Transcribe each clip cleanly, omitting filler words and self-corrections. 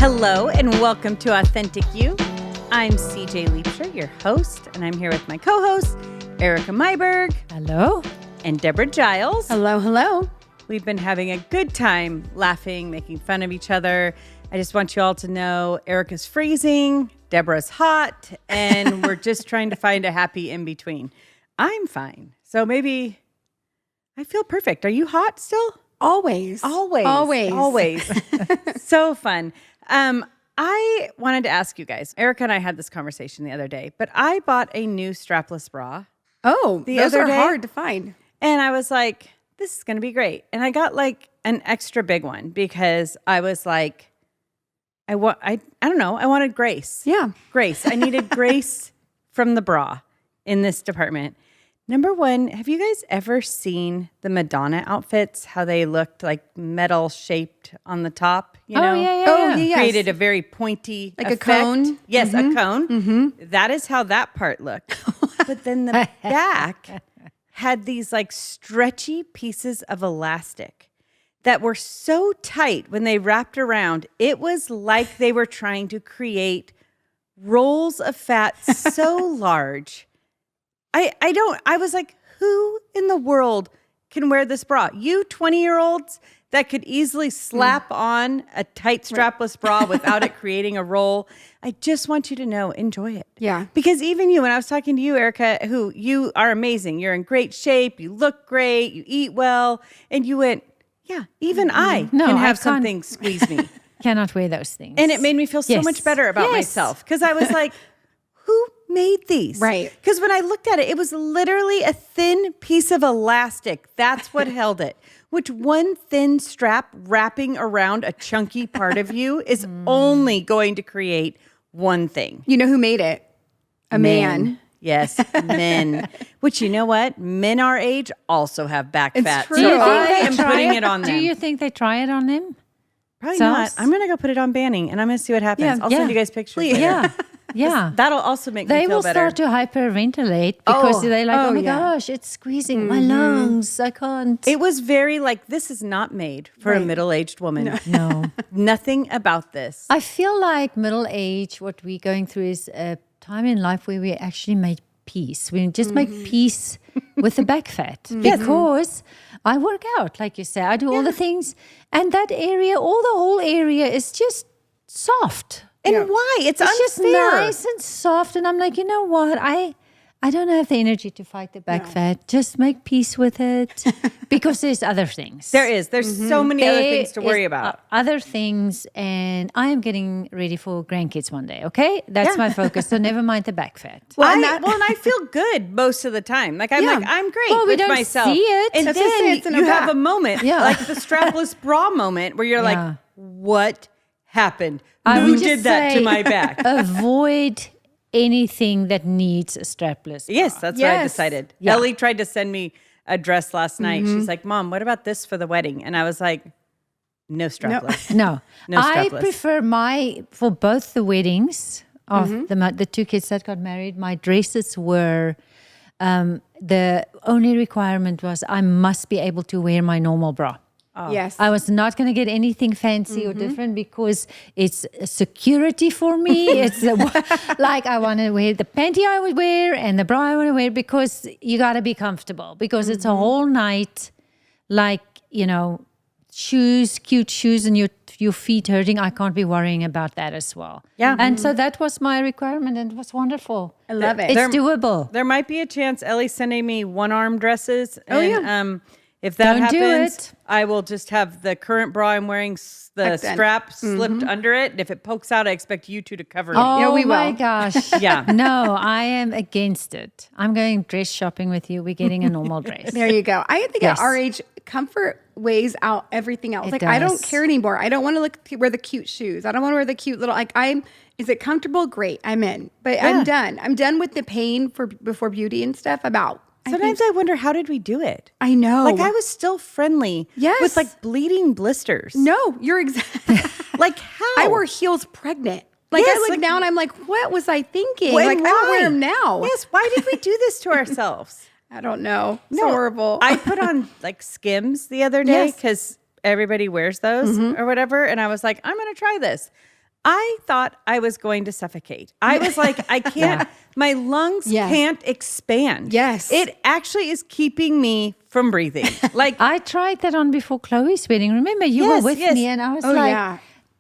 Hello and welcome to Authentic You. I'm SeaJay Leapshire, your host, and I'm here with my co-host, Erika Myberg. Hello. And Deborah Giles. Hello, hello. We've been having a good time laughing, making fun of each other. I just want you all to know Erika's freezing, Deborah's hot, and we're just trying to find a happy in between. I'm fine. So maybe I feel perfect. Are you hot still? Always. So fun. I wanted to ask you guys, Erika and I had this conversation the other day, but I bought a new strapless bra. Oh, the those other are day, hard to find. And I was like, this is going to be great. And I got like an extra big one because I was like, I don't know. I wanted grace. Yeah. Grace. I needed grace from the bra in this department. Number one, have you guys ever seen the Madonna outfits? How they looked like metal shaped on the top, you know? Yeah. Created a very pointy like effect. a cone. Yes, Mm-hmm. a cone. Mm-hmm. That is how that part looked. But then the back had these like stretchy pieces of elastic that were so tight when they wrapped around. It was like they were trying to create rolls of fat so large. I was like, who in the world can wear this bra? You 20-year-olds that could easily slap on a tight strapless bra without it creating a roll. I just want you to know, enjoy it. Yeah. Because even you, when I was talking to you, Erika, who you are amazing. You're in great shape. You look great. You eat well. And you went, yeah, even I can have something squeeze me. Cannot wear those things. And it made me feel so much better about myself. Because I was like, who made these? Right. Because when I looked at it, it was literally a thin piece of elastic. That's what held it. Which one thin strap wrapping around a chunky part of you is only going to create one thing. You know who made it? A man. Yes, men. Which, you know what? Men our age also have back fat. true. So Do you think I they am putting it on them. Do you think they try it on them? Probably not. I'm going to go put it on Banning and I'm going to see what happens. I'll send you guys pictures later. Yeah. That'll also make me They feel will better. start to hyperventilate because they're like, oh my gosh, it's squeezing my lungs. I can't. It was very like, this is not made for a middle-aged woman. No. Nothing about this. I feel like middle age, what we're going through is a time in life where we actually make peace. We just make peace with the back fat because I work out, like you say. I do all the things. And that area, the whole area is just soft. And why? It's unfair. Just nice and soft. And I'm like, you know what? I don't have the energy to fight the back fat. Just make peace with it because there's other things. There's so many other things to worry about. Other things. And I am getting ready for grandkids one day. Okay. That's my focus. So never mind the back fat. And I feel good most of the time. Like I'm great Well, we with don't myself. see it. And That's just then it's in you the have back. a moment, like the strapless bra moment where you're like, what happened? Who did that to my back? Avoid anything that needs a strapless bra. Yes, that's what I decided. Yeah. Ellie tried to send me a dress last night. She's like, Mom, what about this for the wedding? And I was like, no strapless. No, I strapless. prefer for both the weddings of the two kids that got married, my dresses were, the only requirement was I must be able to wear my normal bra. Yes. I was not going to get anything fancy or different because it's a security for me. It's like I want to wear the panty I would wear and the bra I want to wear because you got to be comfortable because it's a whole night, like, you know, shoes, cute shoes and your feet hurting. I can't be worrying about that as well. Yeah. And so that was my requirement and it was wonderful. I love it. It's doable. There might be a chance Ellie's sending me one-arm dresses. If that Don't do happens, it. I will just have the current bra I'm wearing, the strap slipped under it. And if it pokes out, I expect you two to cover me. Oh we my will. gosh. Yeah. No, I am against it. I'm going dress shopping with you. We're getting a normal dress. There you go. I think Yes. at our age, comfort weighs out everything else. It Like I don't does. care anymore. I don't want to wear the cute shoes. I don't want to wear the cute little is it comfortable? Great. I'm in. But I'm done. I'm done with the pain before beauty and stuff Sometimes I wonder, how did we do it? I know. Like I was still friendly with like bleeding blisters. No, you're exactly Like how? I wore heels pregnant. Like Yes, I look like- now and I'm like, what was I thinking? When, Like I don't wear them now. Yes, why did we do this to ourselves? I don't know. It's horrible. I put on like Skims the other day Yes. because everybody wears those or whatever. And I was like, I'm going to try this. I thought I was going to suffocate. I was like, I can't, my lungs can't expand. Yes. It actually is keeping me from breathing. Like, I tried that on before Chloe's wedding. Remember, you were with me, and I was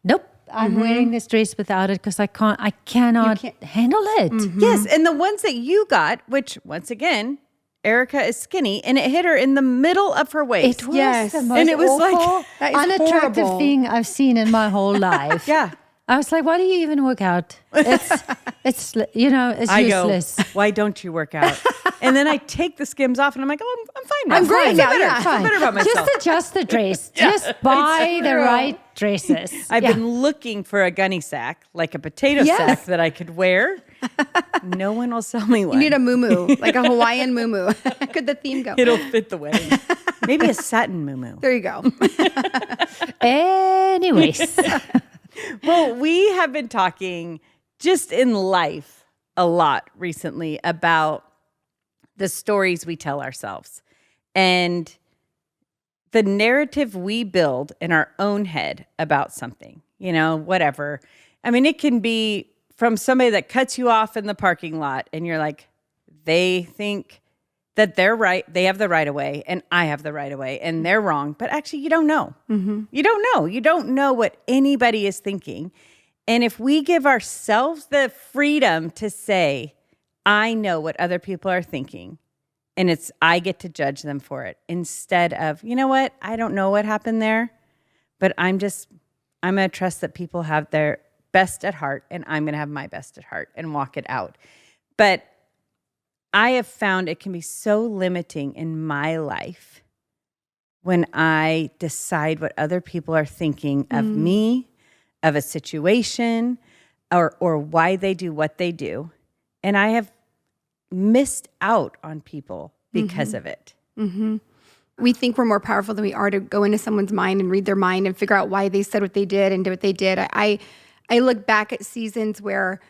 nope, I'm wearing this dress without it because I cannot handle it. yes. And the ones that you got, which once again, Erika is skinny, and it hit her in the middle of her waist. It was the most and it was awful, that is unattractive horrible. thing I've seen in my whole life. Yeah. I was like, why do you even work out? It's useless. I go, why don't you work out? And then I take the skims off and I'm like, oh, I'm fine now. I'm great I now, feel better. yeah. I feel better about myself. Just adjust the dress. Just buy the right dresses. I've been looking for a gunny sack, like a potato sack that I could wear. No one will sell me one. You need a muumuu, like a Hawaiian muumuu. Could the theme go? It'll fit the wedding. Maybe a satin muumuu. There you go. Anyways. Well, we have been talking just in life a lot recently about the stories we tell ourselves and the narrative we build in our own head about something, whatever. I mean, it can be from somebody that cuts you off in the parking lot and you're like, they think that they're right. They have the right of way and I have the right of way and they're wrong. But actually, you don't know. You don't know. You don't know what anybody is thinking. And if we give ourselves the freedom to say, I know what other people are thinking, and I get to judge them for it, instead of, you know what, I don't know what happened there, but I'm going to trust that people have their best at heart, and I'm going to have my best at heart and walk it out. But I have found it can be so limiting in my life when I decide what other people are thinking of me, of a situation, or why they do what they do. And I have missed out on people because of it. We think we're more powerful than we are to go into someone's mind and read their mind and figure out why they said what they did and did what they did. I look back at seasons where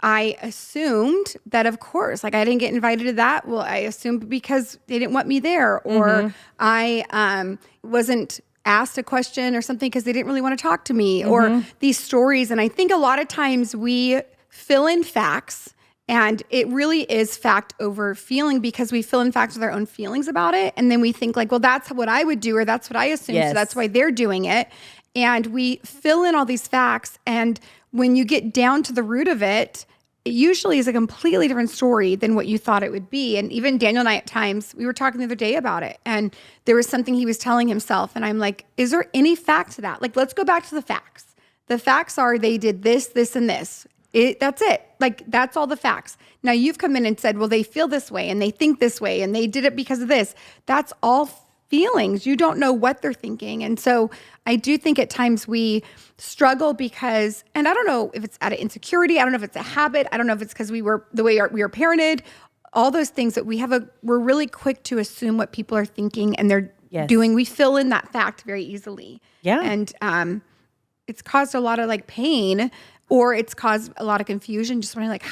I assumed that, of course, like I didn't get invited to that. Well, I assumed because they didn't want me there, or I wasn't asked a question or something because they didn't really want to talk to me, or these stories. And I think a lot of times we fill in facts, and it really is fact over feeling because we fill in facts with our own feelings about it. And then we think like, well, that's what I would do, or that's what I assume. So that's why they're doing it. And we fill in all these facts. And when you get down to the root of it, it usually is a completely different story than what you thought it would be. And even Daniel and I at times, we were talking the other day about it, and there was something he was telling himself. And I'm like, is there any fact to that? Like, let's go back to the facts. The facts are they did this, this, and this. That's it. Like, that's all the facts. Now you've come in and said, well, they feel this way and they think this way and they did it because of this. That's all feelings. You don't know what they're thinking. And so I do think at times we struggle because, and I don't know if it's out of insecurity. I don't know if it's a habit. I don't know if it's because we were parented, all those things that we're really quick to assume what people are thinking and they're doing. We fill in that fact very easily. Yeah. And it's caused a lot of like pain, or it's caused a lot of confusion. Just wondering like,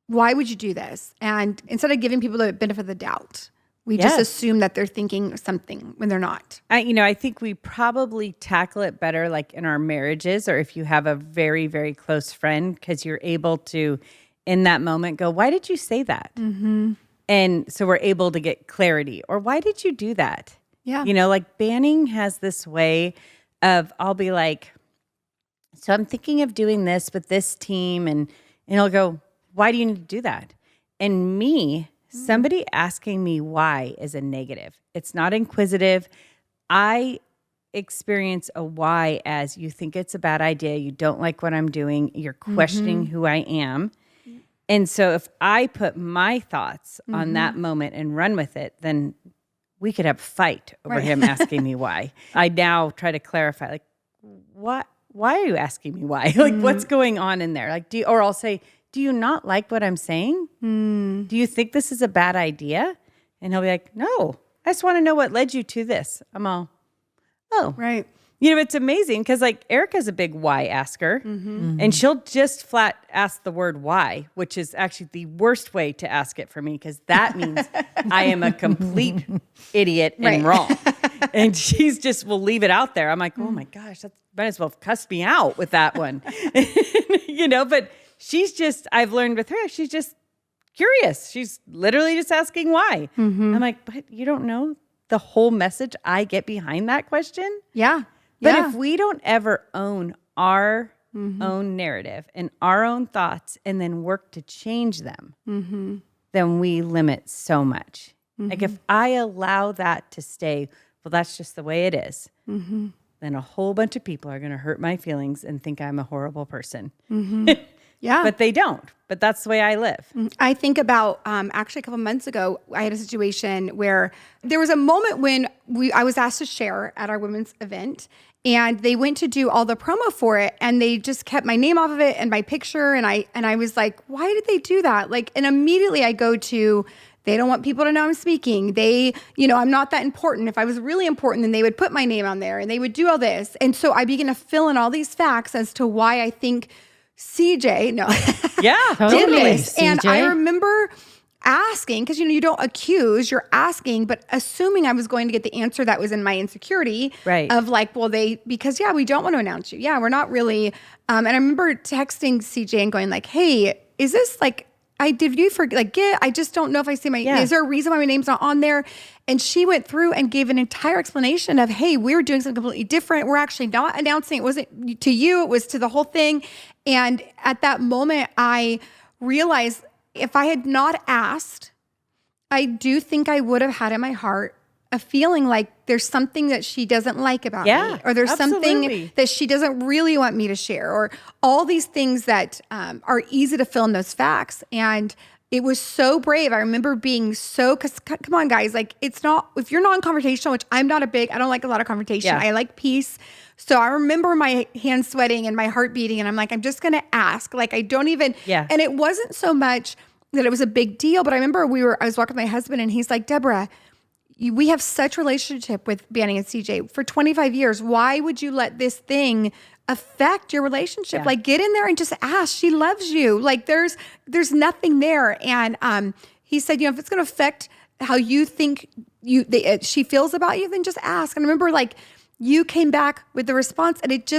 why would you do this? And instead of giving people the benefit of the doubt, we just assume that they're thinking something when they're not. I think we probably tackle it better like in our marriages, or if you have a very, very close friend, because you're able to, in that moment, go, why did you say that? And so we're able to get clarity. Or why did you do that? Yeah. Like Banning has this way of, I'll be like, so I'm thinking of doing this with this team. And he'll go, why do you need to do that? And somebody asking me why is a negative. It's not inquisitive. I experience a why as you think it's a bad idea. You don't like what I'm doing. You're questioning who I am. And so if I put my thoughts on that moment and run with it, then we could have a fight over him asking me why. I now try to clarify, like, why are you asking me why? Like, what's going on in there? Like, or I'll say, do you not like what I'm saying? Do you think this is a bad idea? And he'll be like, no, I just want to know what led you to this. I'm all, oh. Right. It's amazing because like Erika's a big why asker, and she'll just flat ask the word why, which is actually the worst way to ask it for me because that means I am a complete idiot and wrong. And she's just will leave it out there. I'm like, oh my gosh, that might as well have cussed me out with that one. But she's just, I've learned with her, she's just curious. She's literally just asking why. I'm like, but you don't know the whole message I get behind that question? Yeah. But if we don't ever own our own narrative and our own thoughts and then work to change them, then we limit so much. Like if I allow that to stay, well, that's just the way it is, then a whole bunch of people are going to hurt my feelings and think I'm a horrible person. Yeah. But they don't. But that's the way I live. I think about actually a couple months ago, I had a situation where there was a moment when I was asked to share at our women's event, and they went to do all the promo for it, and they just kept my name off of it and my picture, and I was like, why did they do that? Like, and immediately I go to, they don't want people to know I'm speaking. I'm not that important. If I was really important, then they would put my name on there and they would do all this. And so I began to fill in all these facts as to why I think SeaJay, Yeah, did totally, this. And I SeaJay. remember asking, because you don't accuse, you're asking, but assuming I was going to get the answer that was in my insecurity, Right. of like, well, because we don't want to announce you. Yeah, we're not really. And I remember texting SeaJay and going like, hey, is this like, I just don't know if I see is there a reason why my name's not on there? And she went through and gave an entire explanation of, hey, we're doing something completely different. We're actually not announcing. It wasn't to you, it was to the whole thing. And at that moment, I realized if I had not asked, I do think I would have had in my heart a feeling like there's something that she doesn't like about me, or there's absolutely. something that she doesn't really want me to share, or all these things that are easy to fill in those facts. And it was so brave. I remember being because come on, guys, like it's not, if you're non-confrontational, which I don't like a lot of confrontation. Yeah. I like peace. So I remember my hands sweating and my heart beating, and I'm like, I'm just going to ask. Like, I don't even, and it wasn't so much that it was a big deal, but I remember I was walking with my husband, and he's like, Deborah, we have such relationship with Banning and SeaJay for 25 years. Why would you let this thing affect your relationship? Yeah. Like, get in there and just ask. She loves you. Like, there's nothing there. And he said, if it's going to affect how you think she feels about you, then just ask. And I remember, like, you came back with the response, and it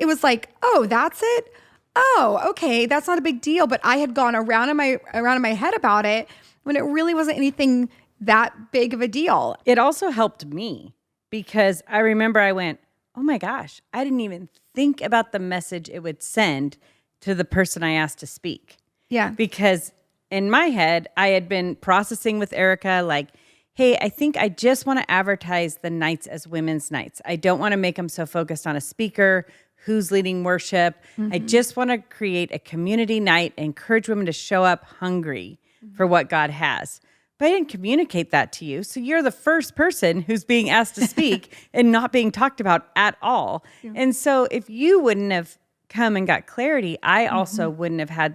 was like, oh, that's it. Oh, okay, that's not a big deal. But I had gone around in my head about it when it really wasn't anything that big of a deal. It also helped me because I remember I went, oh my gosh, I didn't even think about the message it would send to the person I asked to speak. Yeah. Because in my head, I had been processing with Erika, like, hey, I think I just want to advertise the nights as women's nights. I don't want to make them so focused on a speaker, who's leading worship. I just want to create a community night, encourage women to show up hungry for what God has. But I didn't communicate that to you. So you're the first person who's being asked to speak and not being talked about at all. Yeah. And so if you wouldn't have come and got clarity, I also wouldn't have had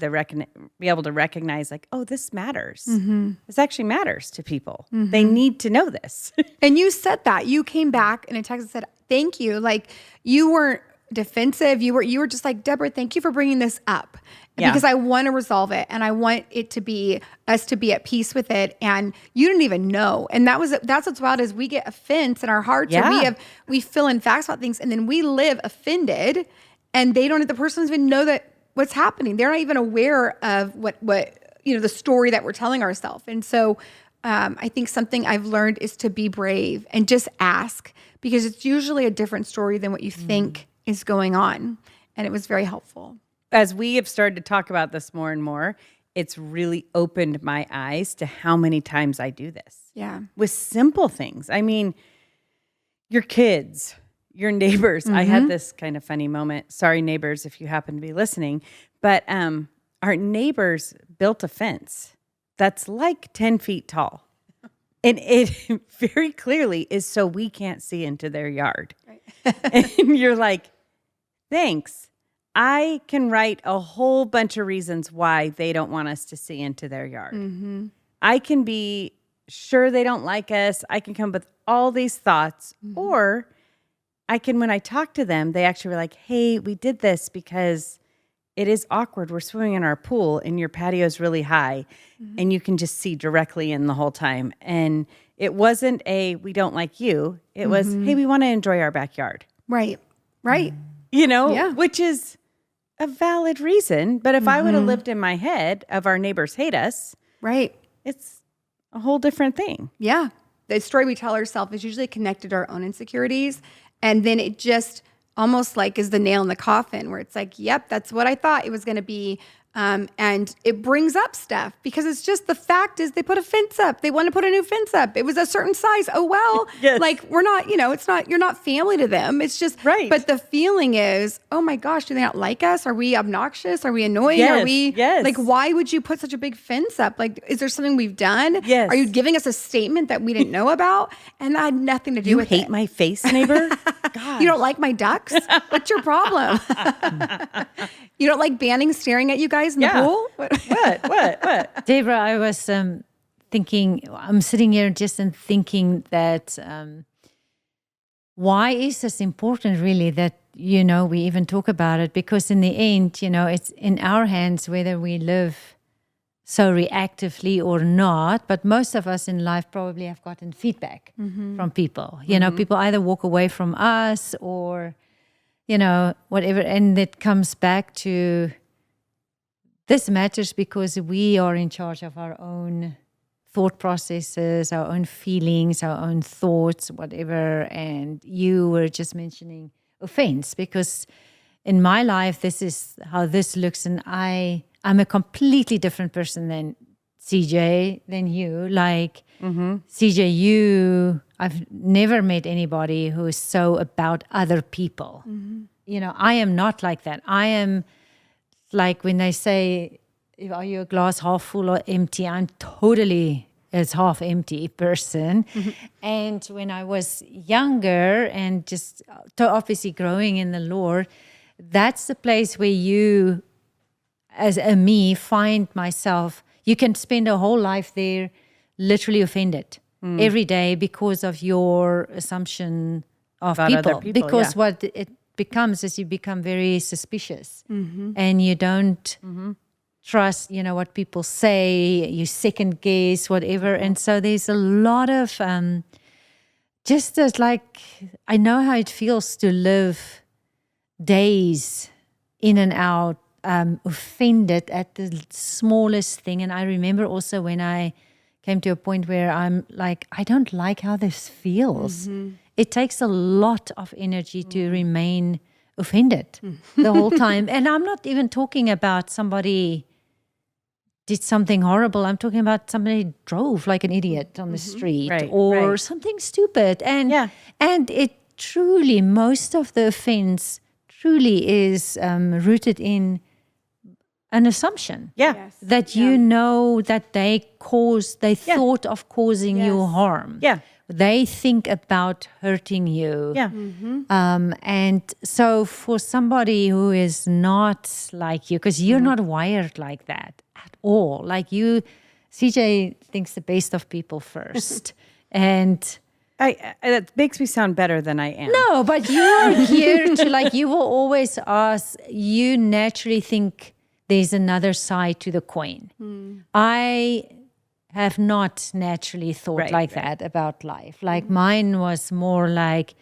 be able to recognize like, oh, this matters. This actually matters to people. They need to know this. And you said that. You came back in a text and said, thank you. Like, you weren't defensive. You were just like, Deborah, thank you for bringing this up. Because I want to resolve it, and I want it to be us to be at peace with it. And you didn't even know. And that's what's wild is we get offense in our hearts. Or we fill in facts about things, and then we live offended, and the person doesn't even know that what's happening. They're not even aware of what the story that we're telling ourselves. And so I think something I've learned is to be brave and just ask, because it's usually a different story than what you think is going on. And it was very helpful. As we have started to talk about this more and more, it's really opened my eyes to how many times I do this. Yeah. With simple things. I mean, your kids, your neighbors. I had this kind of funny moment. Sorry, neighbors, if you happen to be listening. But our neighbors built a fence that's like 10 feet tall. And it very clearly is so we can't see into their yard. Right. And you're like, thanks. I can write a whole bunch of reasons why they don't want us to see into their yard. I can be sure they don't like us. I can come up with all these thoughts. Or I can, when I talk to them, they actually were like, hey, we did this because it is awkward. We're swimming in our pool and your patio is really high and you can just see directly in the whole time. And It wasn't we don't like you. It was, hey, we want to enjoy our backyard. Right. Right. Yeah. Which is a valid reason. But if I would have lived in my head of our neighbors hate us, Right. it's a whole different thing. Yeah. The story we tell ourselves is usually connected to our own insecurities. And then it just almost like is the nail in the coffin where it's like, yep, that's what I thought it was going to be. And it brings up stuff because it's just the fact is they put a fence up. They want to put a new fence up. It was a certain size. Oh, well, Yes. like we're not, it's not, you're not family to them. It's just, Right. But the feeling is, oh my gosh, do they not like us? Are we obnoxious? Are we annoying? Yes. Are we Yes. like, why would you put such a big fence up? Like, is there something we've done? Yes. Are you giving us a statement that we didn't know about? And that had nothing to do You with hate it. my face, neighbor? You don't like my ducks? What's your problem? You don't like Banning staring at you guys in the pool? What? Deborah, I was thinking, I'm sitting here just and thinking that why is this important really that, we even talk about it? Because in the end, it's in our hands whether we live so reactively or not. But most of us in life probably have gotten feedback from people. People either walk away from us or, whatever. And it comes back to this matters because we are in charge of our own thought processes, our own feelings, our own thoughts, whatever. And you were just mentioning offense because in my life, this is how this looks. And I'm a completely different person than SeaJay, than you. Like SeaJay, I've never met anybody who is so about other people. I am not like that. I am like when they say, are you a glass half full or empty? I'm totally a half empty person. And when I was younger and just obviously growing in the Lord, that's the place where you, as a me, find myself. You can spend a whole life there literally offended every day because of your assumption of About other people, because yeah. what it becomes is you become very suspicious and you don't trust, what people say, you second guess, whatever. And so there's a lot of just as like, I know how it feels to live days in and out, offended at the smallest thing. And I remember also when I came to a point where I'm like, I don't like how this feels. It takes a lot of energy to remain offended the whole time. And I'm not even talking about somebody did something horrible. I'm talking about somebody drove like an idiot on the street or something stupid. And and it truly, most of the offense truly is rooted in an assumption. Yeah. That you know that they thought of causing you harm. Yeah. They think about hurting you. Yeah. And so for somebody who is not like you, because you're not wired like that at all. Like you, SeaJay thinks the best of people first. And That makes me sound better than I am. no, but you're here to like, you will always ask, you naturally think there's another side to the coin. I have not naturally thought like that about life. Like mine was more like,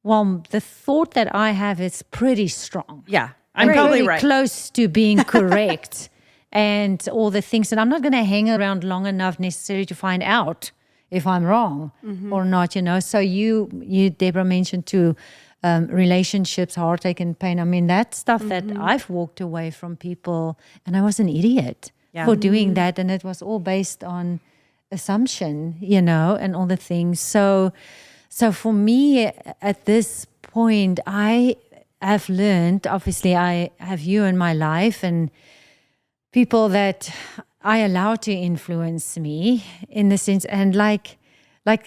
well, the thought that I have is pretty strong. Yeah. I'm And probably pretty right. close to being correct and all the things. And I'm not going to hang around long enough necessarily to find out if I'm wrong or not, So you, Deborah, mentioned too, relationships, heartache and pain. I mean, that's stuff that I've walked away from people and I was an idiot for doing that. And it was all based on assumption, and all the things. So for me at this point, I have learned, obviously I have you in my life and people that I allow to influence me in the sense, and like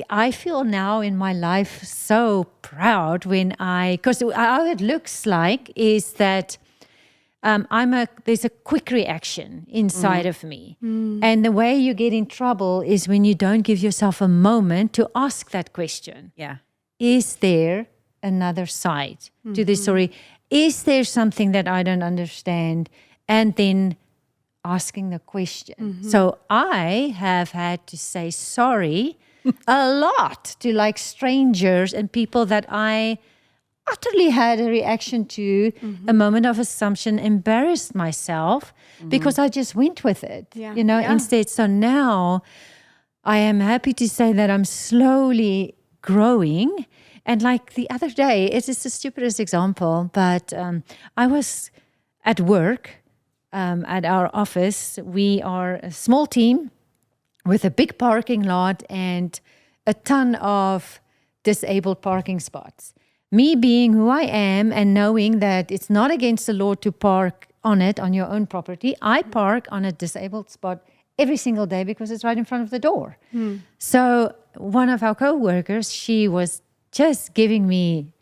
I feel now in my life so proud when because how it looks like is that there's a quick reaction inside of me. And the way you get in trouble is when you don't give yourself a moment to ask that question. Yeah. Is there another side to this story? Is there something that I don't understand? And then asking the question. So I have had to say sorry a lot to like strangers and people that I utterly had a reaction to, a moment of assumption, embarrassed myself because I just went with it, instead. So now I am happy to say that I'm slowly growing. And like the other day, it is the stupidest example, but I was at work at our office. We are a small team with a big parking lot and a ton of disabled parking spots. Me being who I am and knowing that it's not against the law to park on your own property, I park on a disabled spot every single day because it's right in front of the door. So one of our co-workers, she was just giving me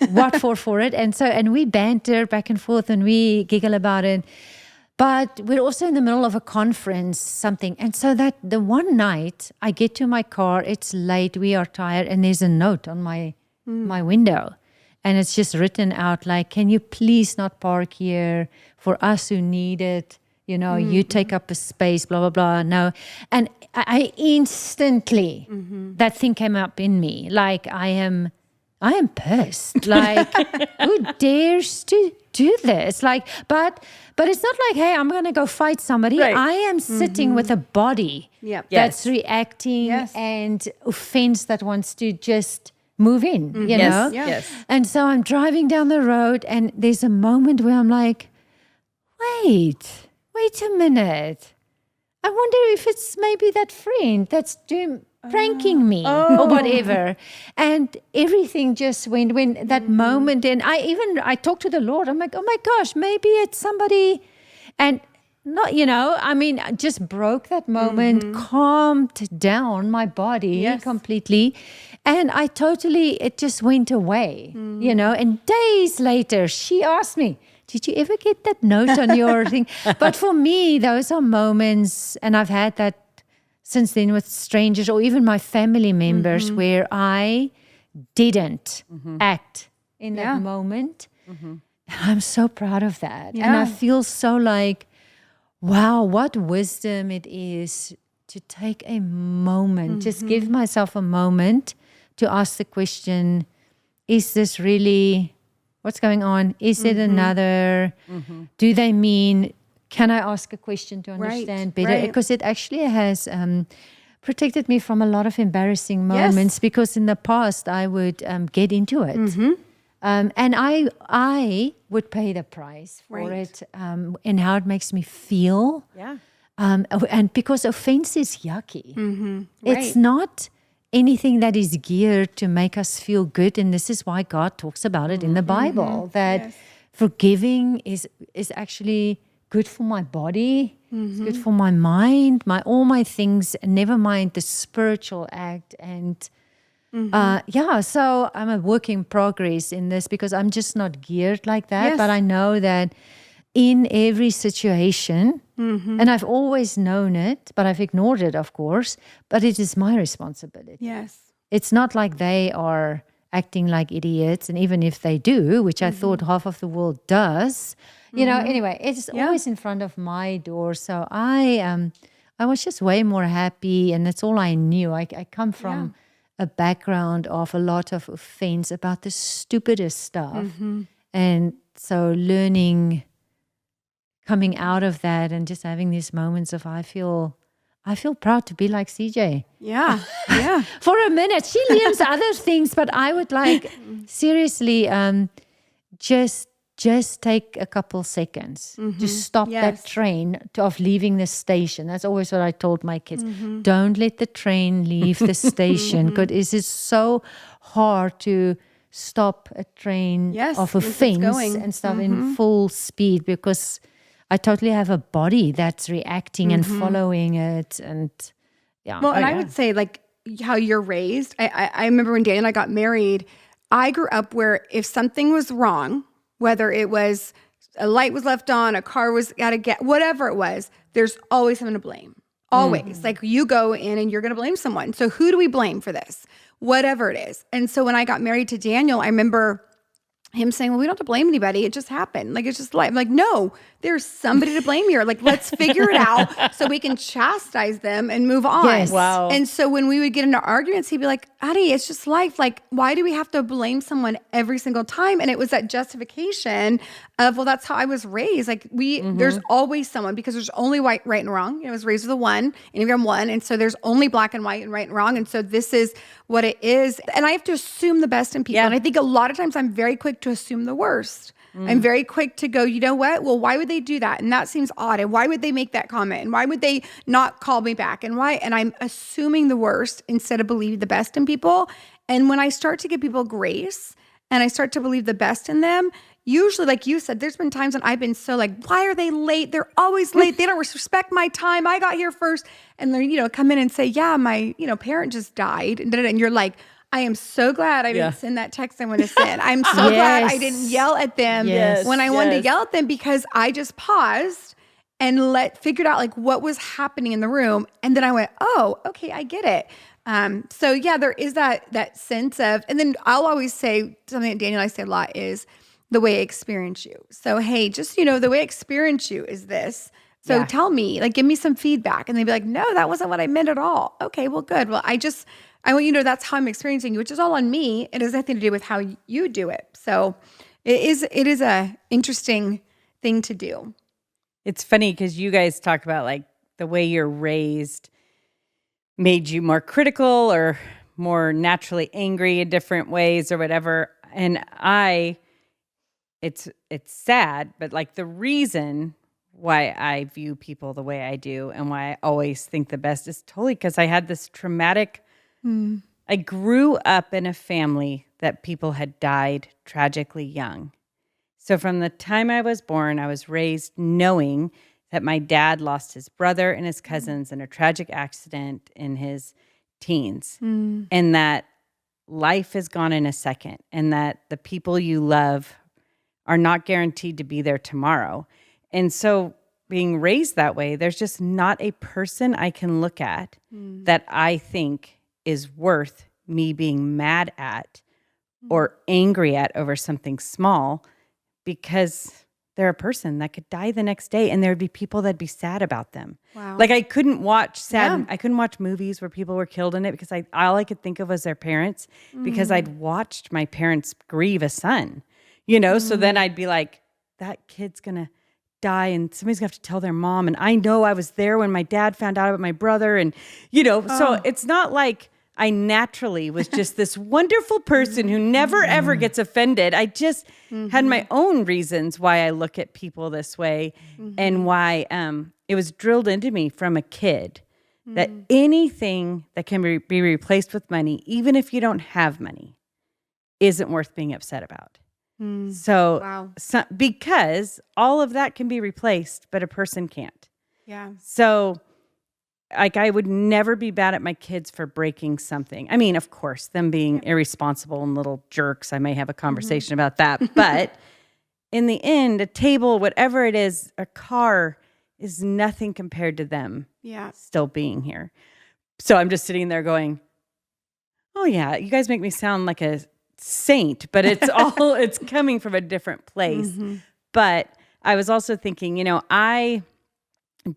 what for it. And we banter back and forth and we giggle about it. But we're also in the middle of a conference, something. And so that the one night I get to my car, it's late, we are tired, and there's a note on my window. And it's just written out like, can you please not park here for us who need it? You take up a space, blah, blah, blah. No. And I instantly, that thing came up in me. Like, I am pissed. Like, who dares to do this? Like, but it's not like, hey, I'm going to go fight somebody. Right. I am sitting with a body that's reacting and offense that wants to just move in, you know? Yes. And so I'm driving down the road and there's a moment where I'm like, wait a minute. I wonder if it's maybe that friend that's pranking me or whatever. And everything just went when that moment. And I talked to the Lord. I'm like, oh my gosh, maybe it's somebody. And not, I just broke that moment, calmed down my body completely. And it just went away, and days later she asked me, did you ever get that note on your thing? But for me, those are moments, and I've had that since then with strangers or even my family members where I didn't act in that moment. I'm so proud of that. And I feel so like, wow, what wisdom it is to take a moment, just give myself a moment to ask the question, is this really what's going on? Is it another? Do they mean, can I ask a question to understand better? Because it actually has protected me from a lot of embarrassing moments because in the past I would get into it. And I would pay the price for it and how it makes me feel. Yeah. And because offense is yucky. It's not anything that is geared to make us feel good. And this is why God talks about it in the Bible, that forgiving is actually good for my body, it's good for my mind, all my things, never mind the spiritual act. And so I'm a work in progress in this because I'm just not geared like that. But I know that in every situation, and I've always known it, but I've ignored it, of course, but it is my responsibility. Yes. It's not like they are acting like idiots, and even if they do, which I thought half of the world does, anyway, it's always in front of my door. So I was just way more happy, and that's all I knew. I come from a background of a lot of offense about the stupidest stuff. And so learning, coming out of that and just having these moments of I feel proud to be like SeaJay. Yeah. For a minute. She learns other things, but I would like seriously just take a couple seconds to stop that train of leaving the station. That's always what I told my kids. Don't let the train leave the station, because it is so hard to stop a train of offense and stuff in full speed, because I totally have a body that's reacting and following it. And I would say like how you're raised. I remember when Daniel and I got married, I grew up where if something was wrong, whether it was a light was left on, a car was got to get, whatever it was, there's always someone to blame. Always. Like you go in and you're going to blame someone. So who do we blame for this? Whatever it is. And so when I got married to Daniel, I remember him saying, well, we don't have to blame anybody. It just happened. Like, it's just life. I'm like, no, there's somebody to blame here. Like, let's figure it out so we can chastise them and move on. Yes. Wow. And so when we would get into arguments, he'd be like, Addie, it's just life. Like, why do we have to blame someone every single time? And it was that justification of, well, that's how I was raised. Like there's always someone, because there's only right and wrong. You know, I was raised with a 1, Enneagram 1. And so there's only black and white and right and wrong. And so this is what it is. And I have to assume the best in people. Yeah. And I think a lot of times I'm very quick to assume the worst. I'm very quick to go, you know what? Well, why would they do that? And that seems odd. And why would they make that comment? And why would they not call me back? And why? And I'm assuming the worst instead of believing the best in people. And when I start to give people grace and I start to believe the best in them, usually, like you said, there's been times when I've been so like, why are they late? They're always late. They don't respect my time. I got here first. And they're, come in and say, yeah, my, parent just died. And you're like, I am so glad I didn't send that text I want to send. I'm so glad I didn't yell at them when I wanted to yell at them, because I just paused and figured out like what was happening in the room. And then I went, oh, okay, I get it. So yeah, there is that sense of, and then I'll always say something that Daniel and I say a lot is the way I experience you. So, hey, just, the way I experience you is this. So tell me, like, give me some feedback. And they'd be like, no, that wasn't what I meant at all. Okay, well, good. Well, I want you to know that's how I'm experiencing you, which is all on me. It has nothing to do with how you do it. So it is a interesting thing to do. It's funny because you guys talk about like the way you're raised made you more critical or more naturally angry in different ways or whatever. And it's sad, but like the reason why I view people the way I do and why I always think the best is totally because I had this traumatic. I grew up in a family that people had died tragically young. So from the time I was born, I was raised knowing that my dad lost his brother and his cousins in a tragic accident in his teens, and that life is gone in a second, and that the people you love are not guaranteed to be there tomorrow. And so being raised that way, there's just not a person I can look at that I think is worth me being mad at or angry at over something small, because they're a person that could die the next day and there'd be people that'd be sad about them. Wow. Like I couldn't watch I couldn't watch movies where people were killed in it because all I could think of was their parents, because I'd watched my parents grieve a son, so then I'd be like, that kid's gonna die and somebody's gonna have to tell their mom. And I know I was there when my dad found out about my brother. And, so it's not like I naturally was just this wonderful person who never, ever gets offended. I just had my own reasons why I look at people this way and why it was drilled into me from a kid that anything that can be replaced with money, even if you don't have money, isn't worth being upset about. So because all of that can be replaced, but a person can't. Yeah. So like I would never be bad at my kids for breaking something. I mean, of course, them being irresponsible and little jerks, I may have a conversation about that. But in the end, a table, whatever it is, a car is nothing compared to them still being here. So I'm just sitting there going, oh yeah, you guys make me sound like a saint, but it's coming from a different place. But I was also thinking, I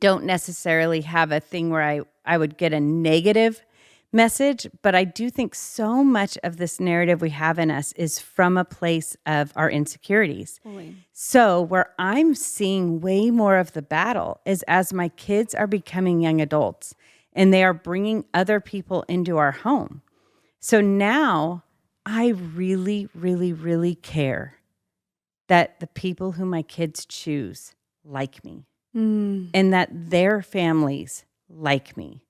don't necessarily have a thing where I would get a negative message, but I do think so much of this narrative we have in us is from a place of our insecurities. So where I'm seeing way more of the battle is as my kids are becoming young adults and they are bringing other people into our home. So now I really, really, really care that the people who my kids choose like me. And that their families like me,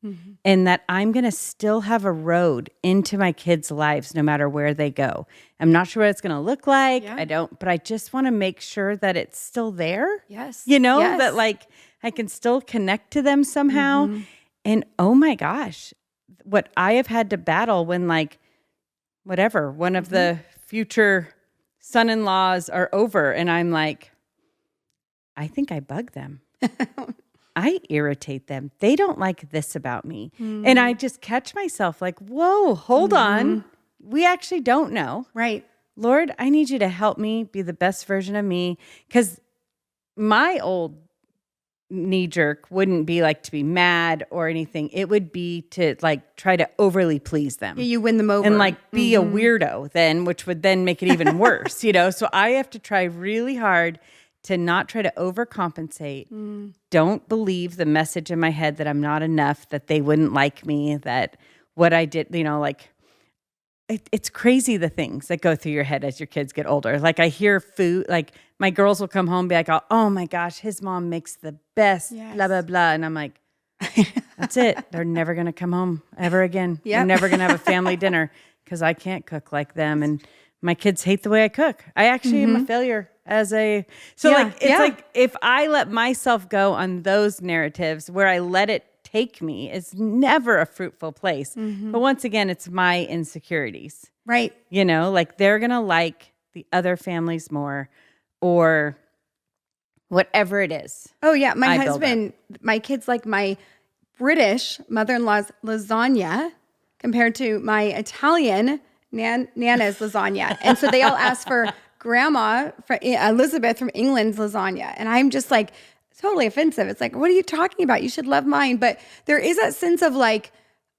and that I'm going to still have a road into my kids' lives no matter where they go. I'm not sure what it's going to look like. But I just want to make sure that it's still there. Yes. That like I can still connect to them somehow. And oh my gosh, what I have had to battle when like, whatever, one of the future son-in-laws are over and I'm like, I think I bug them. I irritate them. They don't like this about me. And I just catch myself like, whoa, hold on. We actually don't know. Right. Lord, I need you to help me be the best version of me. Because my old knee jerk wouldn't be like to be mad or anything. It would be to like try to overly please them. Yeah, you win them over. And like be a weirdo then, which would then make it even worse, you know? So I have to try really hard to not try to overcompensate. Don't believe the message in my head that I'm not enough, that they wouldn't like me, that what I did, you know, like it's crazy the things that go through your head as your kids get older. Like I hear food, like my girls will come home and be like, oh my gosh, his mom makes the best, blah, blah, blah. And I'm like, that's it. They're never going to come home ever again. They're never going to have a family dinner because I can't cook like them. And my kids hate the way I cook. I actually am a failure as a, so like, it's like if I let myself go on those narratives where I let it take me, is never a fruitful place. But once again, it's my insecurities. Right. You know, like they're going to like the other families more or whatever it is. Oh, yeah. My I build husband, my kids like my British mother-in-law's lasagna compared to my Italian Nana's lasagna. And so they all ask for Grandma, Elizabeth from England's lasagna. And I'm just like, totally offensive. It's like, what are you talking about? You should love mine. But there is that sense of like,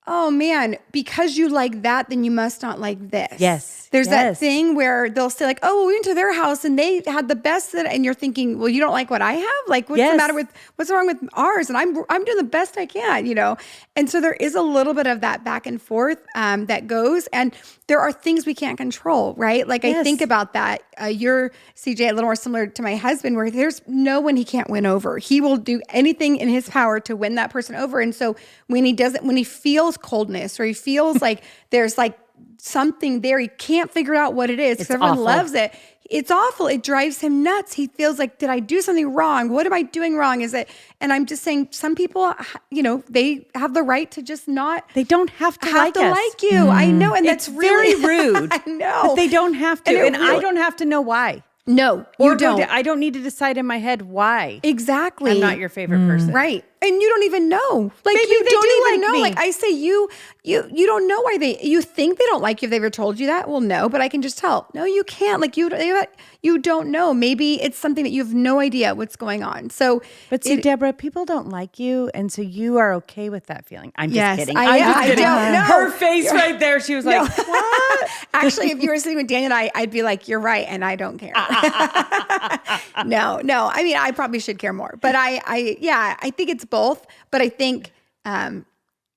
oh man, because you like that, then you must not like this. Yes. There's that thing where they'll say like, oh, well, we went to their house and they had the best. And you're thinking, well, you don't like what I have? Like, what's the matter with, what's wrong with ours? And I'm doing the best I can, you know? And so there is a little bit of that back and forth that goes. And there are things we can't control, right? Like I think about that. You're, SeaJay, a little more similar to my husband, where there's no one he can't win over. He will do anything in his power to win that person over. And so when he doesn't, when he feels coldness or he feels like there's like something there, he can't figure out what it is because everyone loves it. It's awful. It drives him nuts. He feels like, did I do something wrong? What am I doing wrong? Is it? And I'm just saying, some people, you know, they have the right to just not. They don't have to like you. I know, and it's that's really rude. I know, but they don't have to, and I don't have to know why. No, you don't. I don't need to decide in my head why. Exactly. I'm not your favorite person. Right. And you don't even know. Like Maybe you they don't do even like know. me. Like I say, you don't know why you think they don't like you. If they ever told you that, well, no, but I can just tell. No, you can't. Like you don't know. Maybe it's something that you have no idea what's going on. So, but see, Deborah, people don't like you, and so you are okay with that feeling. I'm just kidding. I don't know. Her face right there. She was like, "What?" Actually, if you were sitting with Daniel and I'd be like, "You're right," and I don't care. No. I mean, I probably should care more, but I think it's both. But I think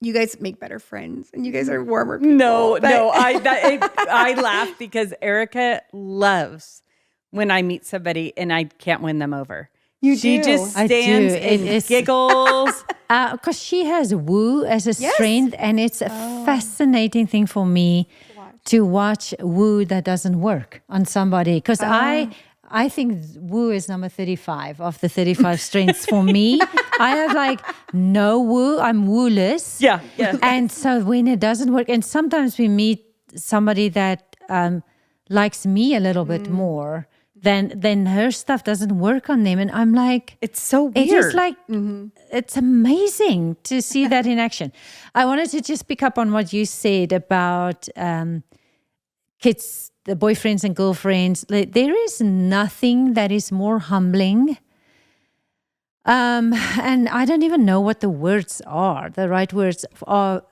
you guys make better friends, and you guys are warmer people. No. I laugh because Erika loves when I meet somebody and I can't win them over. She just stands and giggles. Because she has woo as a strength, and it's a fascinating thing for me to watch woo that doesn't work on somebody. Because I think woo is number 35 of the 35 strengths for me. I have like no woo. I'm wooless. Yeah. And so when it doesn't work, and sometimes we meet somebody that likes me a little bit more, then her stuff doesn't work on them. And I'm like, it's so weird. It is like, it's amazing to see that in action. I wanted to just pick up on what you said about kids, the boyfriends and girlfriends. Like, there is nothing that is more humbling. And I don't even know what the words are. The right words are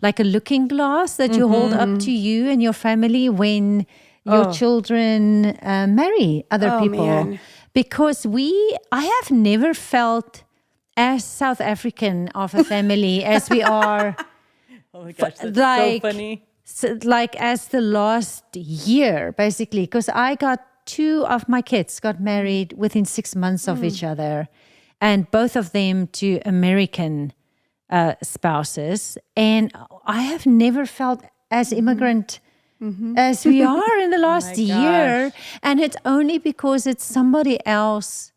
like a looking glass that you hold up to you and your family when your children marry other people. Man. Because I have never felt as South African of a family as we are. Oh my gosh, that's like, so funny. So, like as the last year, basically, because I got 2 of my kids got married within 6 months of each other, and both of them to American spouses. And I have never felt as immigrant as we are in the last year. And it's only because it's somebody else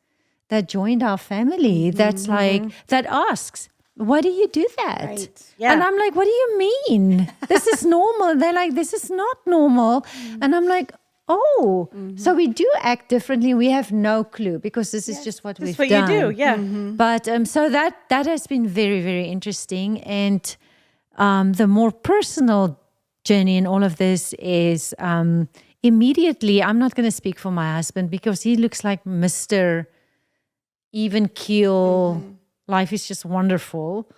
that joined our family that's like, that asks, why do you do that? Right. Yeah. And I'm like, what do you mean? This is normal. They're like, this is not normal. And I'm like, oh, so we do act differently. We have no clue because this is just what we've done. That's what you do, yeah. But so that has been very, very interesting. And the more personal journey in all of this is immediately, I'm not going to speak for my husband because he looks like Mr. Even keel. Life is just wonderful.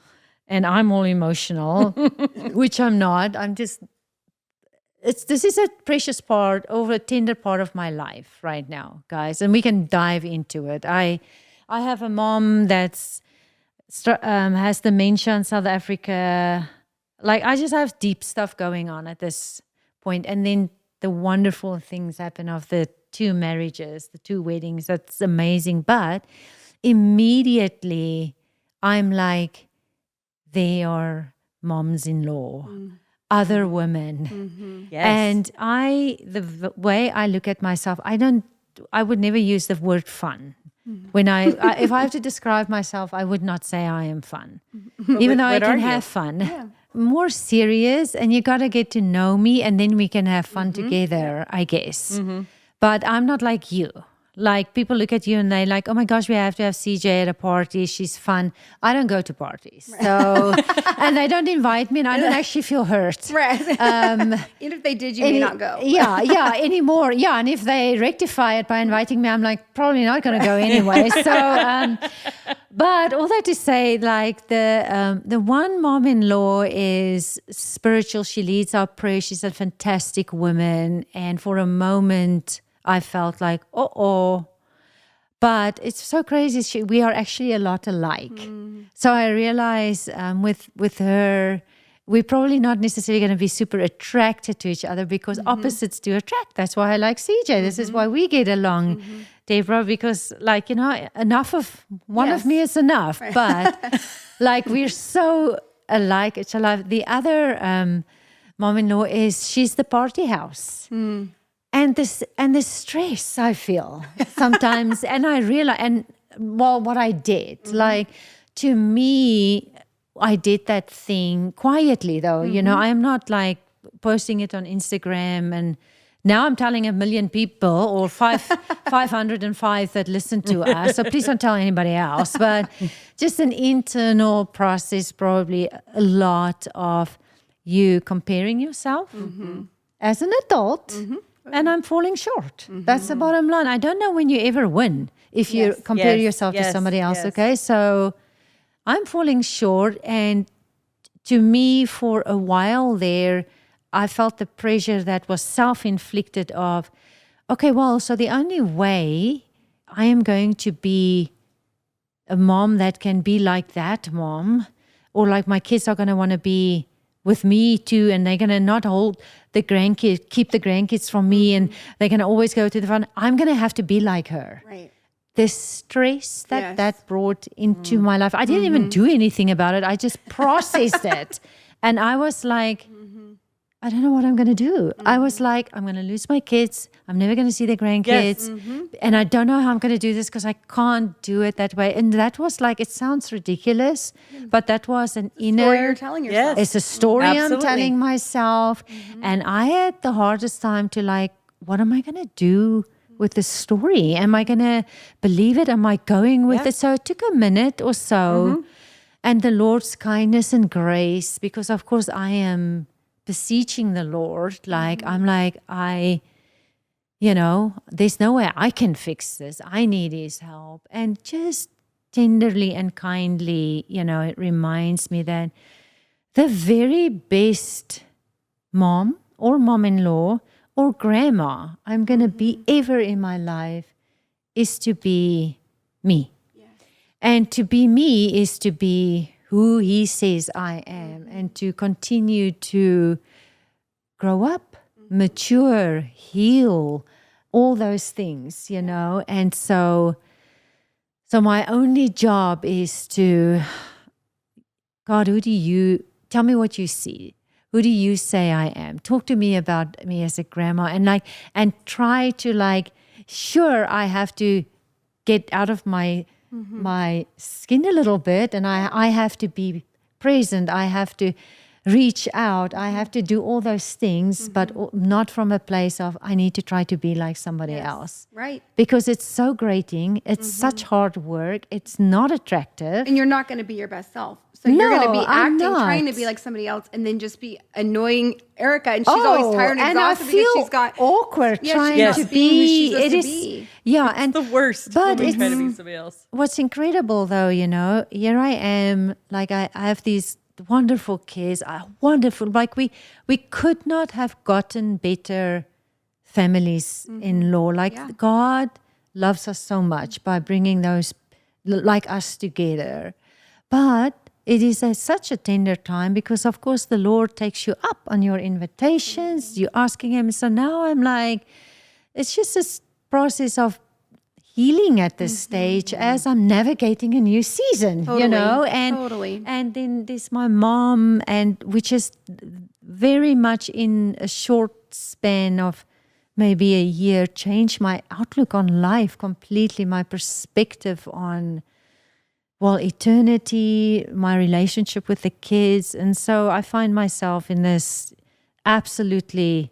And I'm all emotional, which I'm not. I'm just, this is a precious part, over a tender part of my life right now, guys. And we can dive into it. I have a mom that's has dementia in South Africa. Like, I just have deep stuff going on at this point. And then the wonderful things happen of the 2 marriages, the 2 weddings. That's amazing. But immediately I'm like, they are moms-in-law, other women. Yes. And the way I look at myself, I would never use the word fun. When if I have to describe myself, I would not say I am fun, even though I what are can you? have fun. More serious, and you got to get to know me, and then we can have fun together, I guess. But I'm not like you. Like, people look at you and they're like, oh my gosh, we have to have SeaJay at a party. She's fun. I don't go to parties. So, and they don't invite me, and I don't actually feel hurt. Right. Even if they did, you may not go. Yeah, anymore. Yeah, and if they rectify it by inviting me, I'm like, probably not going to go anyway. So, but all that to say, like, the one mom-in-law is spiritual. She leads our prayer. She's a fantastic woman. And for a moment, I felt like, but it's so crazy. We are actually a lot alike. So I realize with her, we're probably not necessarily going to be super attracted to each other because opposites do attract. That's why I like SeaJay. This is why we get along, Deborah, because, like, enough of one of me is enough. Right. But like, we're so alike. It's alive. The other mom-in-law she's the party house. And the stress I feel sometimes, and I realize, what I did, like, to me, I did that thing quietly, though. I'm not like posting it on Instagram, and now I'm telling 1 million people or 505 that listen to us. So please don't tell anybody else. But just an internal process, probably a lot of you comparing yourself as an adult. And I'm falling short. That's the bottom line. I don't know when you ever win if you compare yourself to somebody else, okay? So I'm falling short. And to me, for a while there, I felt the pressure that was self-inflicted of, okay, well, so the only way I am going to be a mom that can be like that mom, or like my kids are going to want to be with me too, and they're going to not keep the grandkids from me, and they're going to always go to the fun. I'm going to have to be like her. Right. The stress that brought into my life, I didn't even do anything about it. I just processed it. And I was like, I don't know what I'm going to do. I was like, I'm going to lose my kids. I'm never going to see their grandkids. And I don't know how I'm going to do this because I can't do it that way. And that was like, it sounds ridiculous, but that was an inner story you're telling yourself. It's a story I'm telling myself. And I had the hardest time to, like, what am I going to do with this story? Am I going to believe it? Am I going with it? So it took a minute or so. And the Lord's kindness and grace, because of course I am beseeching the Lord, like, I'm like, there's no way I can fix this. I need His help. And just tenderly and kindly, it reminds me that the very best mom or mom-in-law or grandma I'm going to be ever in my life is to be me. And to be me is to be who He says I am, and to continue to grow up, mature, heal, all those things, And so my only job is to, God, tell me what you see. Who do you say I am? Talk to me about me as a grandma, and try to, sure, I have to get out of my skin a little bit, and I have to be present. I have to reach out. I have to do all those things, but not from a place of I need to try to be like somebody else. Right. Because it's so grating. It's such hard work. It's not attractive. And you're not going to be your best self. So you're going to be I'm acting, not. trying to be like somebody else, and then just be annoying Erika. And she's always tired and exhausted I feel because she's got awkward trying she's to not being who she's be. supposed It to is, be. yeah, and The worst. But when we try to it's- be somebody else. what's incredible though, here I am, like I have these wonderful kids, wonderful, like we could not have gotten better families in law. Like God loves us so much by bringing those like us together. But it is such a tender time because, of course, the Lord takes you up on your invitations. You're asking Him. So now I'm like, it's just this process of healing at this stage as I'm navigating a new season, Totally. And then there's my mom, and which is very much in a short span of maybe a year changed my outlook on life completely, my perspective on eternity, my relationship with the kids. And so I find myself in this absolutely,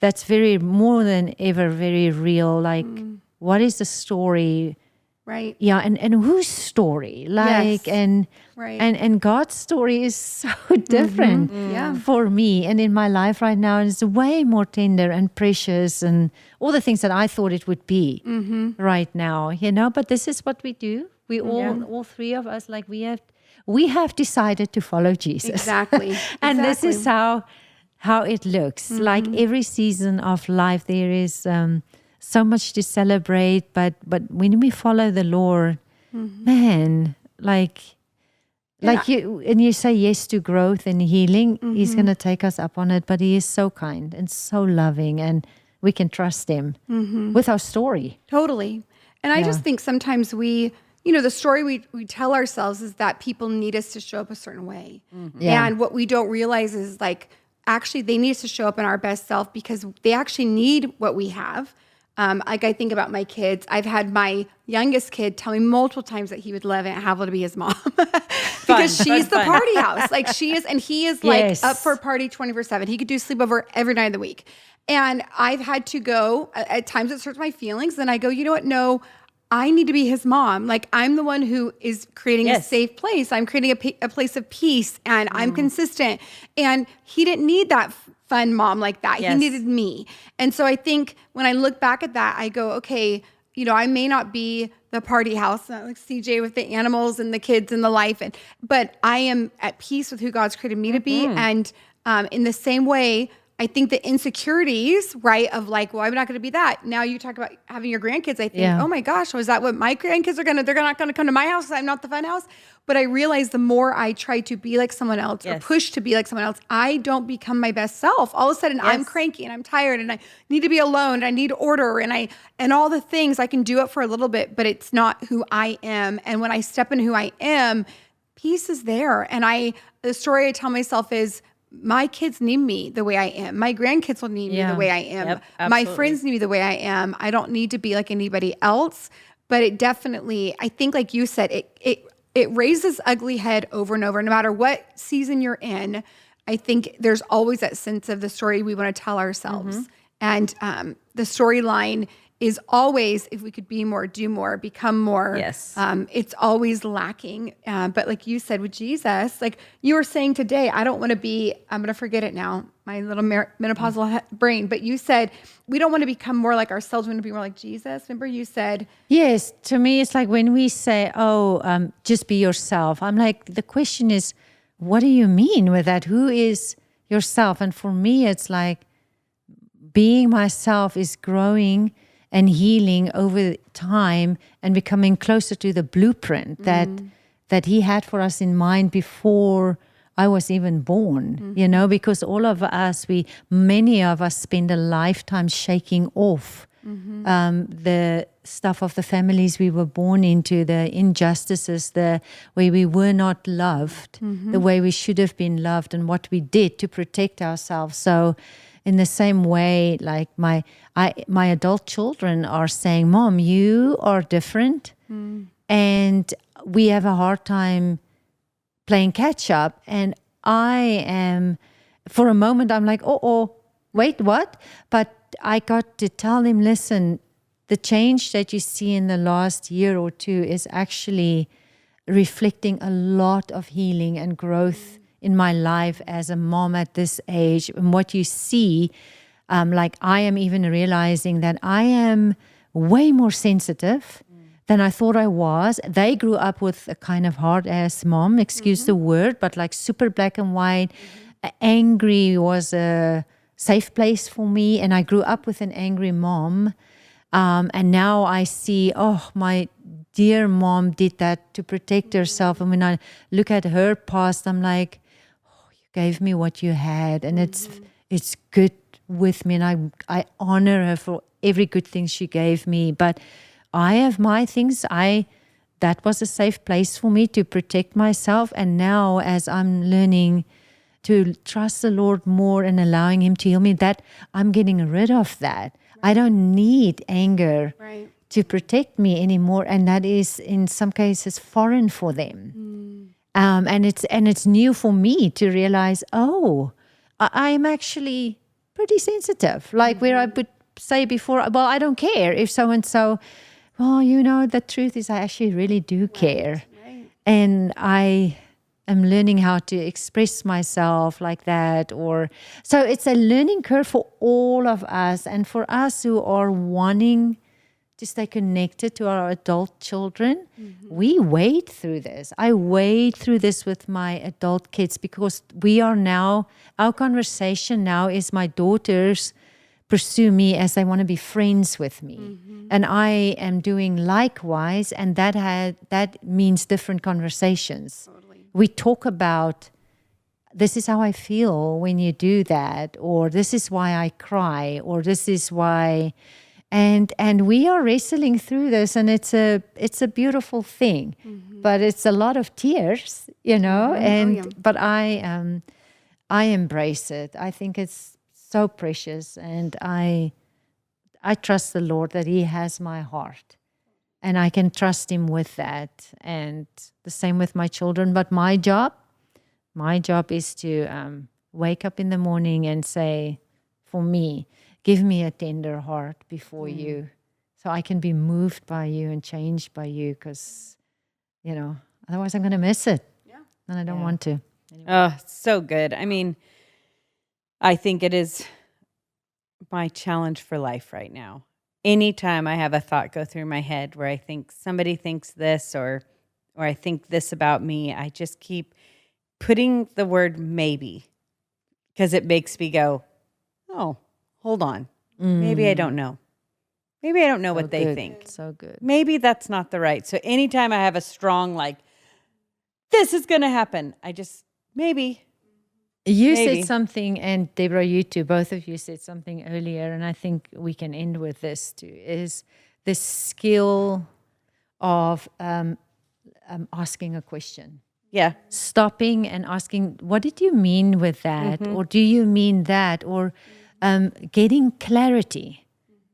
that's very more than ever, very real. Like, what is the story? Right. Yeah. And whose story? Like, Yes. and God's story is so different Yeah. for me and in my life right now. It's way more tender and precious and all the things that I thought it would be right now, but this is what we do. We all three of us, like we have decided to follow Jesus. Exactly. And this is how it looks. Like every season of life, there is so much to celebrate. But when we follow the Lord, man, you say yes to growth and healing, He's going to take us up on it. But He is so kind and so loving, and we can trust Him with our story. Totally. And I just think sometimes the story we tell ourselves is that people need us to show up a certain way. Yeah. And what we don't realize is actually they need us to show up in our best self because they actually need what we have. Like I think about my kids. I've had my youngest kid tell me multiple times that he would love Aunt Havel to be his mom because she's the party house. Like she is, and he is Yes. up for a party 24/7. He could do sleepover every night of the week. And I've had to go, at times it hurts my feelings. And I go, you know what? No, I need to be his mom. Like I'm the one who is creating a safe place. I'm creating a place of peace, and I'm consistent. And he didn't need that fun mom like that. Yes. He needed me. And so I think when I look back at that, I go, okay, I may not be the party house, like SeaJay with the animals and the kids and the life, but I am at peace with who God's created me to be. And in the same way, I think the insecurities, right, of like, well, I'm not going to be that. Now you talk about having your grandkids. I think, oh my gosh, was that what my grandkids are going to, they're not going to come to my house because I'm not the fun house. But I realize the more I try to be like someone else or push to be like someone else, I don't become my best self. All of a sudden I'm cranky and I'm tired and I need to be alone and I need order and all the things. I can do it for a little bit, but it's not who I am. And when I step in who I am, peace is there. And the story I tell myself is, my kids need me the way I am. My grandkids will need me the way I am. Yep, my friends need me the way I am. I don't need to be like anybody else. But it definitely, I think like you said, it raises ugly head over and over. No matter what season you're in, I think there's always that sense of the story we want to tell ourselves. And the storyline is always, if we could be more, do more, become more. Yes. It's always lacking. But like you said with Jesus, like you were saying today, I don't want to be, I'm going to forget it now, my little menopausal brain. But you said, we don't want to become more like ourselves. We want to be more like Jesus. Remember you said? Yes. To me, it's like when we say, just be yourself. I'm like, the question is, what do you mean with that? Who is yourself? And for me, it's like being myself is growing and healing over time and becoming closer to the blueprint that He had for us in mind before I was even born, because all of us, many of us spend a lifetime shaking off the stuff of the families we were born into, the injustices, the way we were not loved, the way we should have been loved, and what we did to protect ourselves. So in the same way, like my adult children are saying, Mom, you are different. And we have a hard time playing catch up. And I am, for a moment, I'm like, oh, wait, what? But I got to tell him, listen, the change that you see in the last year or two is actually reflecting a lot of healing and growth in my life as a mom at this age. And what you see, like I am even realizing that I am way more sensitive than I thought I was. They grew up with a kind of hard-ass mom, excuse the word, but like super black and white. Angry was a safe place for me, and I grew up with an angry mom. And now I see, my dear mom did that to protect herself. And when I look at her past, I'm like, you gave me what you had, and it's good with me, and I honor her for every good thing she gave me. But I have my things. That was a safe place for me to protect myself. And now, as I'm learning to trust the Lord more and allowing Him to heal me, that I'm getting rid of that. I don't need anger to protect me anymore, and that is in some cases foreign for them. And it's new for me to realize, I'm actually pretty sensitive. Like where I would say before, well, I don't care if so and so. Well, the truth is I actually really do care, and I am learning how to express myself like that. So it's a learning curve for all of us, and for us who are wanting to stay connected to our adult children. We wade through this. I wade through this with my adult kids, because our conversation now is my daughters pursue me as they want to be friends with me. And I am doing likewise, and that means different conversations. We talk about, this is how I feel when you do that, or this is why I cry, or this is why, and we are wrestling through this, and it's a beautiful thing, but it's a lot of tears, but I embrace it. I think it's so precious, and I trust the Lord that He has my heart. And I can trust Him with that. And the same with my children. But my job is to wake up in the morning and say, for me, give me a tender heart before you, so I can be moved by you and changed by you, because, otherwise I'm going to miss it. Yeah. And I don't want to. Anyway. Oh, so good. I mean, I think it is my challenge for life right now. Anytime I have a thought go through my head where I think somebody thinks this, or I think this about me, I just keep putting the word maybe, because it makes me go, oh, hold on. Maybe I don't know. Maybe I don't know what they think. So good. Maybe that's not the right. So anytime I have a strong, this is going to happen, I just, maybe. You said something, and Deborah, you too, both of you said something earlier, and I think we can end with this too, is the skill of asking a question. Yeah. Stopping and asking, what did you mean with that? Or do you mean that? Or getting clarity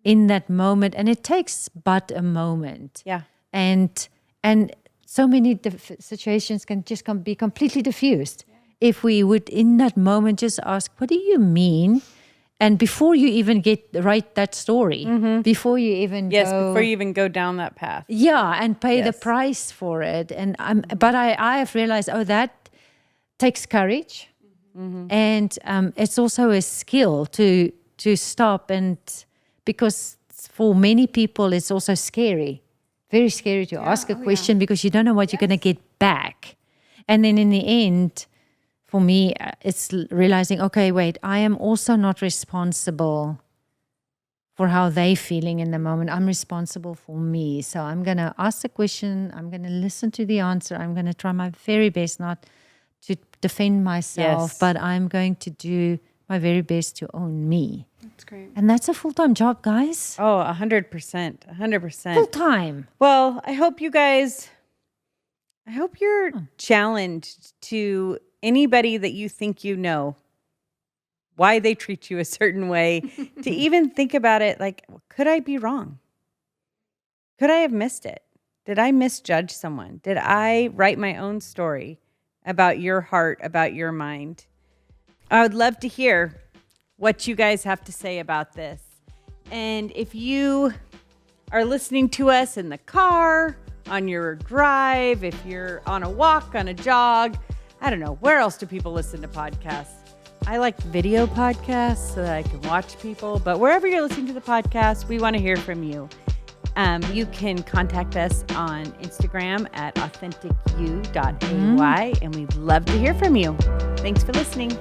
in that moment. And it takes but a moment. Yeah. And so many situations can just be completely diffused. If we would, in that moment, just ask, what do you mean? And before you even write that story, before you even before you even go down that path. Yeah, and pay the price for it. And but I have realized, that takes courage. And it's also a skill to stop, and because for many people it's also scary, very scary to ask a question because you don't know what you're going to get back. And then in the end, for me, it's realizing, okay, wait, I am also not responsible for how they're feeling in the moment. I'm responsible for me. So I'm going to ask the question. I'm going to listen to the answer. I'm going to try my very best not to defend myself, but I'm going to do my very best to own me. That's great. And that's a full-time job, guys. Oh, 100%. 100%. Full-time. Well, I hope you're challenged to anybody that you think you know, why they treat you a certain way, to even think about it like, could I be wrong? Could I have missed it? Did I misjudge someone? Did I write my own story about your heart, about your mind. I would love to hear what you guys have to say about this. And if you are listening to us in the car, on your drive, if you're on a walk, on a jog, I don't know, where else do people listen to podcasts? I like video podcasts so that I can watch people, but wherever you're listening to the podcast, we want to hear from you. You can contact us on Instagram at authenticu.ay, and we'd love to hear from you. Thanks for listening.